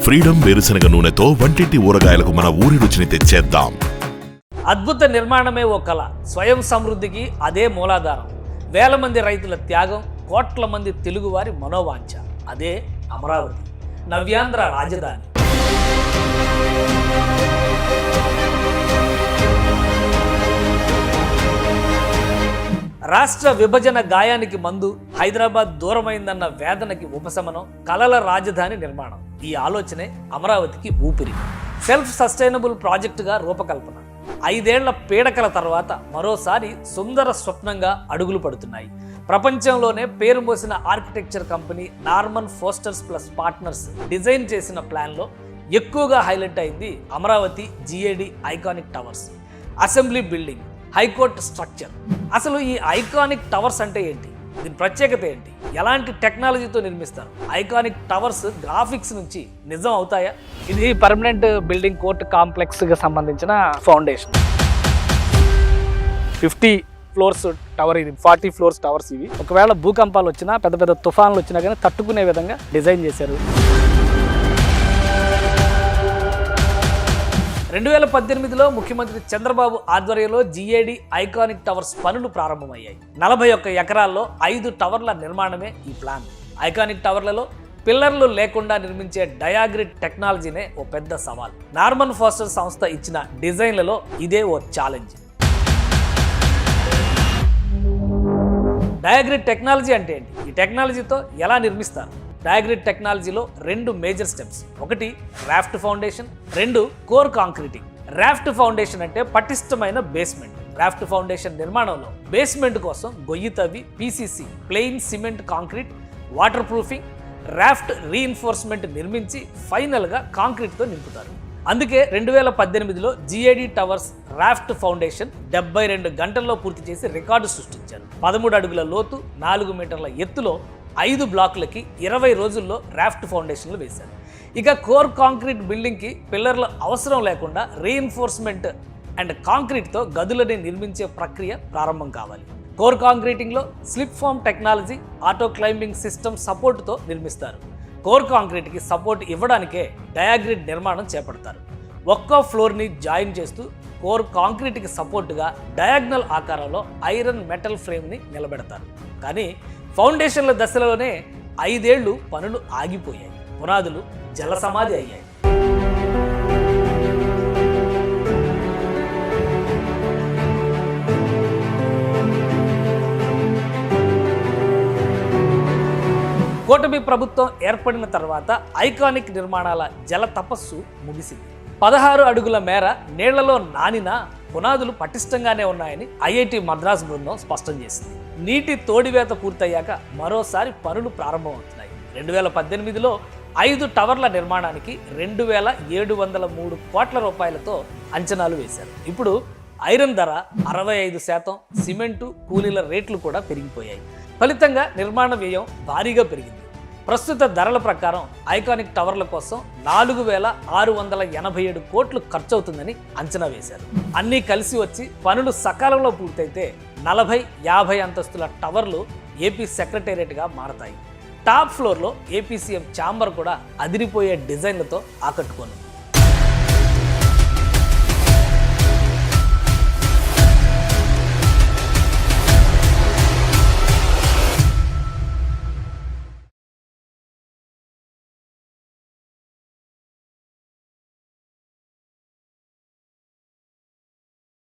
Freedom వేరుశనగ నూనెతో వంటింటి ఊరగాయలకు మన ఊరి రుచిని తెచ్చేద్దాం. అద్భుత నిర్మాణమే ఓ కళ. స్వయం సమృద్ధికి అదే మూలాధారం. వేల మంది రైతుల త్యాగం, కోట్ల మంది తెలుగువారి మనోవాంఛ. అదే అమరావతి, నవ్యాంధ్ర రాజధాని. రాష్ట్ర విభజన గాయానికి మందు, హైదరాబాద్ దూరమైందన్న వేదనకి ఉపశమనం, కలల రాజధాని నిర్మాణం. ఈ ఆలోచనే అమరావతికి ఊపిరి. సెల్ఫ్ సస్టైనబుల్ ప్రాజెక్టుగా రూపకల్పన. 5 ఏళ్ల పీడకల తర్వాత మరోసారి సుందర స్వప్నంగా అడుగులు పడుతున్నాయి. ప్రపంచంలోనే పేరు మోసిన architecture company Norman Fosters plus partners design చేసిన ప్లాన్లో ఎక్కువగా హైలైట్ అయింది Amaravati GAD iconic towers. Assembly building, high court structure. అసలు ఈ ఐకానిక్ టవర్స్ అంటే ఏంటి? దీని ప్రత్యేకత ఏంటి? ఎలాంటి టెక్నాలజీతో నిర్మిస్తారు? ఐకానిక్ టవర్స్ గ్రాఫిక్స్ నుంచి నిజం అవుతాయా? ఇది పర్మనెంట్ బిల్డింగ్ కోర్టు కాంప్లెక్స్కి సంబంధించిన ఫౌండేషన్. 50 ఫ్లోర్స్ టవర్ ఇది. 40 ఫ్లోర్స్ టవర్స్ ఇవి. ఒకవేళ భూకంపాలు వచ్చినా, పెద్ద పెద్ద తుఫాన్లు వచ్చినా కానీ తట్టుకునే విధంగా డిజైన్ చేశారు. 2018లో ముఖ్యమంత్రి చంద్రబాబు ఆధ్వర్యంలో GAD ఐకానిక్ టవర్స్ పనులు ప్రారంభమయ్యాయి. 41 ఎకరాల్లో 5 టవర్ల నిర్మాణమే ఈ ప్లాన్. ఐకానిక్ టవర్లలో పిల్లర్లు లేకుండా నిర్మించే డయాగ్రిడ్ టెక్నాలజీనే ఓ పెద్ద సవాల్. నార్మన్ ఫోస్టర్ సంస్థ ఇచ్చిన డిజైన్లలో ఇదే ఓ ఛాలెంజ్. డయాగ్రిడ్ టెక్నాలజీ అంటే ఏంటి? ఈ టెక్నాలజీతో ఎలా నిర్మిస్తారు? డయాగ్రిడ్ టెక్నాలజీలో 2 మేజర్ స్టెప్స్. ఒకటి raft foundation, 2 core concreting. Raft foundation అంటే పటిష్టమైన బేస్మెంట్. రాఫ్ట్ ఫౌండేషన్ నిర్మాణంలో బేస్మెంట్ కోసం గొయ్యి తవ్వి PCC plain cement concrete, water proofing, raft reinforcement నిర్మించి ఫైనల్గా కాంక్రీట్తో నింపుతారు. అందుకే 2018లో GAD టవర్స్ రాఫ్ట్ ఫౌండేషన్ 72 గంటల్లో పూర్తి చేసి రికార్డు సృష్టించారు. 13 అడుగుల లోతు, 4 మీటర్ల ఎత్తులో 5 బ్లాకులకి 20 రోజుల్లో రాఫ్ట్ ఫౌండేషన్లు వేశారు. ఇక కోర్ కాంక్రీట్ బిల్డింగ్కి పిల్లర్ల అవసరం లేకుండా రీఇన్ఫోర్స్మెంట్ అండ్ కాంక్రీట్తో గదులని నిర్మించే ప్రక్రియ ప్రారంభం కావాలి. కోర్ కాంక్రీటింగ్లో slip form technology, auto climbing system సపోర్టుతో నిర్మిస్తారు. కోర్ కాంక్రీట్కి సపోర్ట్ ఇవ్వడానికే డయాగ్రిడ్ నిర్మాణం చేపడతారు. ఒక్కో ఫ్లోర్ని జాయిన్ చేస్తూ కోర్ కాంక్రీట్కి సపోర్టుగా డయాగ్నల్ ఆకారంలో ఐరన్ మెటల్ ఫ్రేమ్ని నిలబెడతారు. కానీ ఫౌండేషన్ల దశలోనే 5 ఏళ్లు పనులు ఆగిపోయాయి. పునాదులు జలసమాధి అయ్యాయి. కూటమి ప్రభుత్వం ఏర్పడిన తర్వాత ఐకానిక్ నిర్మాణాల జల తపస్సు ముగిసింది. 16 అడుగుల మేర నీళ్లలో నానిన పునాదులు పటిష్టంగానే ఉన్నాయని IIT మద్రాస్ బృందం స్పష్టం చేసింది. నీటి తోడివేత పూర్తయ్యాక మరోసారి పనులు ప్రారంభమవుతున్నాయి. 2018లో 5 టవర్ల నిర్మాణానికి 2703 కోట్ల రూపాయలతో అంచనాలు వేశారు. ఇప్పుడు ఐరన్ ధర 65%, సిమెంటు, కూలీల రేట్లు కూడా పెరిగిపోయాయి. ఫలితంగా నిర్మాణ వ్యయం భారీగా పెరిగింది. ప్రస్తుత ధరల ప్రకారం ఐకానిక్ టవర్ల కోసం 4687 కోట్లు ఖర్చు అవుతుందని అంచనా వేశారు. అన్నీ కలిసి వచ్చి పనులు సకాలంలో పూర్తయితే 40-50 అంతస్తుల టవర్లు ఏపీ సెక్రటేరియట్గా మారతాయి. టాప్ ఫ్లోర్లో ఏపీ సీఎం ఛాంబర్ కూడా అదిరిపోయే డిజైన్లతో ఆకట్టుకోనుంది.